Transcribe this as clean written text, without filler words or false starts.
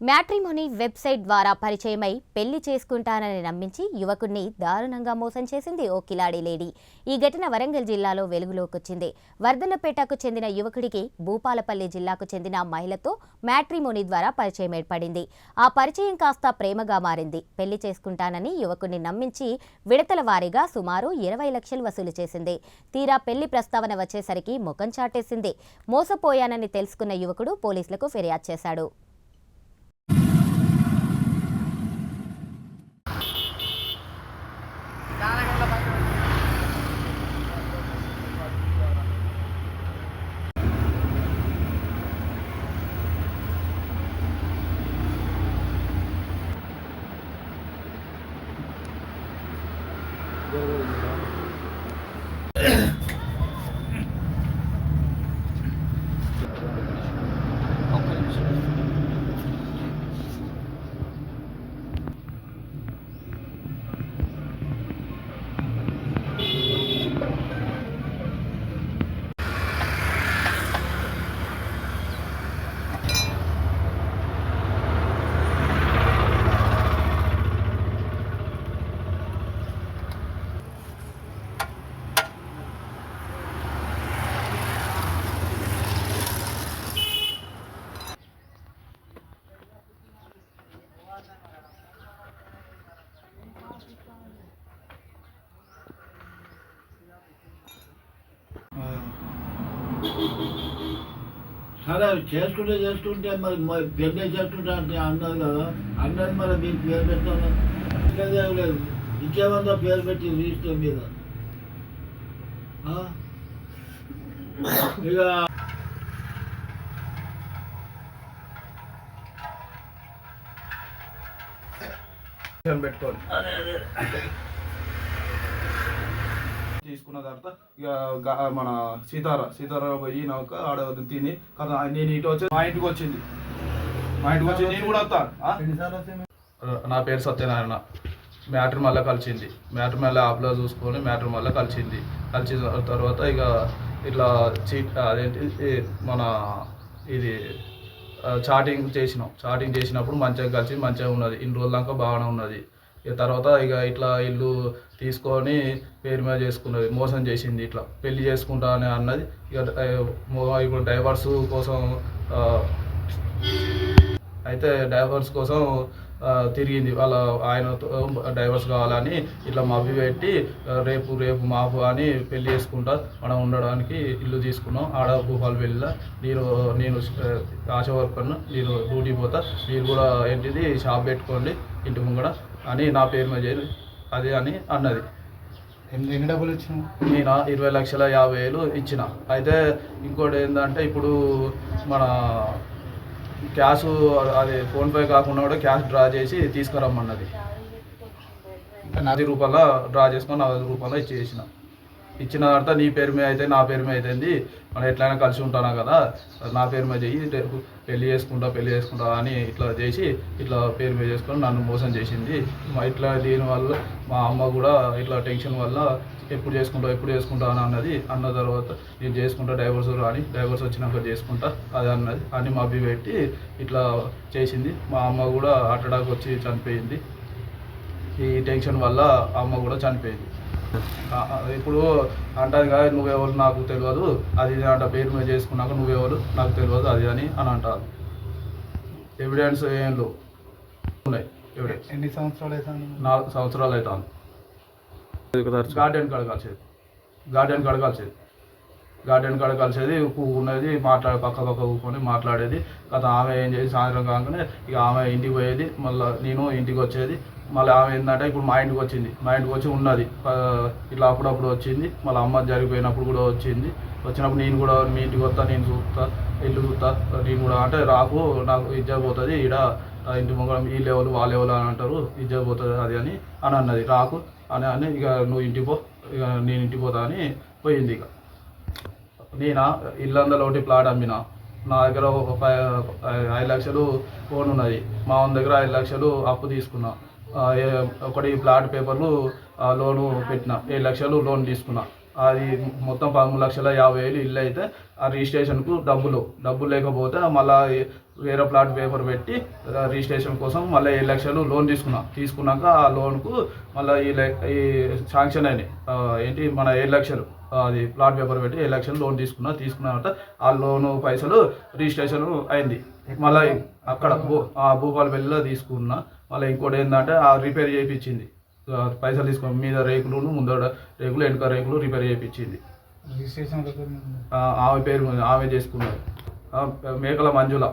Matrimony website ద్వారా పరిచయమై పెళ్లి చేసుకుంటానని నమ్మించి యువకుడిని దారుణంగా మోసం చేసింది ఓ కిలాడి లేడీ. ఈ ఘటన వరంగల్ జిల్లాలో వెలుగులోకొచ్చింది. వర్ధన్నపేటకు చెందిన యువకుడికి భూపాలపల్లి జిల్లాకు చెందిన మహిళతో మ్యాట్రిమోనీ ద్వారా పరిచయం ఏర్పడింది. ఆ పరిచయం కాస్త ప్రేమగా మారింది. పెళ్లి చేసుకుంటానని యువకుడిని నమ్మించి విడతల వారీగా సుమారు 20 లక్షలు వసూలు చేసింది. తీరా పెళ్లి ప్రస్తావన వచ్చేసరికి ముఖం చాటేసింది. మోసపోయానని తెలుసుకున్న యువకుడు పోలీసులకు ఫిర్యాదు చేశాడు. సరే చేసుకుంటే మరి పెళ్ళి చేసుకుంటా అంటే అన్నది కదా, అన్నది మరి మీకు పేరు పెట్టాను లేదు, ఇంకేమంతా పేరు పెట్టి రిజిస్టర్ మీద ఇక పెట్టుకోవాలి. తీసుకున్న తర్వాత ఇక మన సీతారా పోయి నాకు ఆడ తిని కదా నేను ఇటు వచ్చి మా ఇంటికి వచ్చింది నేను కూడా వస్తా. నా పేరు సత్యనారాయణ. మ్యాట్రిమోనీలో కలిసింది. మ్యాట్రిమోనీలో యాప్లో చూసుకొని మ్యాట్రిమోనీలో కలిసిన తర్వాత ఇక ఇట్లా అదేంటి మన ఇది చాటింగ్ చేసినప్పుడు మంచిగా కలిసి మంచిగా ఉన్నది. ఇన్ని రోజుల దాకా బాగానే ఉన్నది. ఇక తర్వాత ఇక ఇట్లా ఇల్లు తీసుకొని పేరు మీద చేసుకున్నది. మోసం చేసింది. ఇట్లా పెళ్లి చేసుకుంటా అని అన్నది. ఇక ఇప్పుడు డైవర్స్ కోసం అయితే డైవర్స్ కోసం తిరిగింది. వాళ్ళ ఆయనతో డైవర్స్ కావాలని ఇట్లా మభ్య పెట్టి రేపు మాపు అని పెళ్లి చేసుకుంటా మనం ఉండడానికి ఇల్లు తీసుకున్నాం. ఆడ భూపాలపల్లిలో నేను ఆశా వర్కర్ను, నేను డ్యూటీ పోతా, మీరు కూడా ఏంటిది షాప్ పెట్టుకోండి ఇంటి ముంగడ అని నా పేరు మీద చేయాలి అది అని అన్నది. ఎన్ని డబ్బులు ఇచ్చిన? నేను 20,50,000 ఇచ్చిన. అయితే ఇంకోటి ఏంటంటే ఇప్పుడు మన క్యాష్ అది ఫోన్పే కాకుండా కూడా క్యాష్ డ్రా చేసి తీసుకురమ్మన్నది. 10 రూపాయల డ్రా చేసుకొని 40 రూపాయలు ఇచ్చిన తర్వాత నీ పేరు మీద అయితే నా పేరు మీద అవుతుంది, మనం ఎట్లయినా కలిసి ఉంటానా కదా, నా పేరు మీద చెయ్యి, రేపు పెళ్లి చేసుకుంటా అని ఇట్లా చేసి ఇట్లా పేరు మీద చేసుకొని నన్ను మోసం చేసింది. ఇట్లా దీనివల్ల మా అమ్మ కూడా ఇట్లా టెన్షన్ వల్ల ఎప్పుడు చేసుకుంటా అని అన్నది. అన్న తర్వాత నేను చేసుకుంటా డైవర్స్ వచ్చినాక చేసుకుంటా అది అన్నది అని మభ్య పెట్టి ఇట్లా చేసింది. మా అమ్మ కూడా హార్ట్ అటాక్ వచ్చి చనిపోయింది. ఈ టెన్షన్ వల్ల అమ్మ కూడా చనిపోయింది. ఇప్పుడు అంటది కదా, నువ్వెవరు నాకు తెలియదు అది అంట, పేరు మీద చేసుకున్నాక నువ్వెవరు నాకు తెలియదు అది అని అంటారు. ఎవిడెన్స్ ఏం ఉన్నాయి. ఎన్ని సంవత్సరాలు అవుతాను? 4 సంవత్సరాలు అవుతాను. గార్డెన్ కాడ కలిసేది ఉన్నది, పక్క ఊకొని మాట్లాడేది కదా. ఆమె ఏం చేసి సాయంత్రం కాగానే ఇక ఆమె ఇంటికి పోయేది, మళ్ళీ నేను ఇంటికి వచ్చేది. మళ్ళీ ఆమె ఏంటంటే ఇప్పుడు మా ఇంటికి వచ్చి ఉన్నది. ఇట్లా అప్పుడప్పుడు వచ్చింది. మళ్ళీ అమ్మ జరిగిపోయినప్పుడు కూడా వచ్చినప్పుడు నేను కూడా మీ ఇంటికి వస్తా, నేను చూస్తా, ఇల్లు చూస్తా, నేను కూడా అంటే రాకు, నాకు ఇజ్జత్ పోతుంది, ఈడ ఇంటి ముంగడం ఈ లెవెల్ ఆ లెవెల్ అని అంటారు, ఇజ్జత్ పోతుంది అది అని అన్నది. రాకు అని ఇక నువ్వు ఇంటికి పో, ఇక నేను ఇంటికి పోతా అని పోయింది. ఇక నేను ఇల్లందరూ ఒకటి ప్లాట్ అమ్మిన. నా దగ్గర 5 లక్షలు ఫోన్ ఉన్నది. మా వాళ్ళ దగ్గర 5 లక్షలు అప్పు తీసుకున్నా. ఒకటి ప్లాట్ పేపర్లు లోను పెట్టిన, 7 లక్షలు లోన్ తీసుకున్నా. అది మొత్తం 13,50,000 ఇల్లు అయితే ఆ రిజిస్ట్రేషన్కు డబ్బులు లేకపోతే మళ్ళీ వేరే ప్లాట్ పేపర్ పెట్టి రిజిస్ట్రేషన్ కోసం మళ్ళీ 7 లక్షలు లోన్ తీసుకున్నాక ఆ లోన్కు మళ్ళీ ఈ శాంక్షన్ అయినాయి ఏంటి మన 7 లక్షలు అది ప్లాట్ పేపర్ పెట్టి 7 లక్షలు లోన్ తీసుకున్నాక ఆ లోను పైసలు రిజిస్ట్రేషన్ అయింది. మళ్ళీ అక్కడ భూపాలపల్లిలో తీసుకున్నా. మళ్ళీ ఇంకోటి ఏంటంటే ఆ రిపేర్ చేయించింది, పైసలు తీసుకుని మీద రేకులు ముందర రేకులు వెనక రేకులు రిపేర్ చేయించింది. రిజిస్ట్రేషన్ ఆమె పేరు ఆమె చేసుకున్నారు, మేకల మంజుల.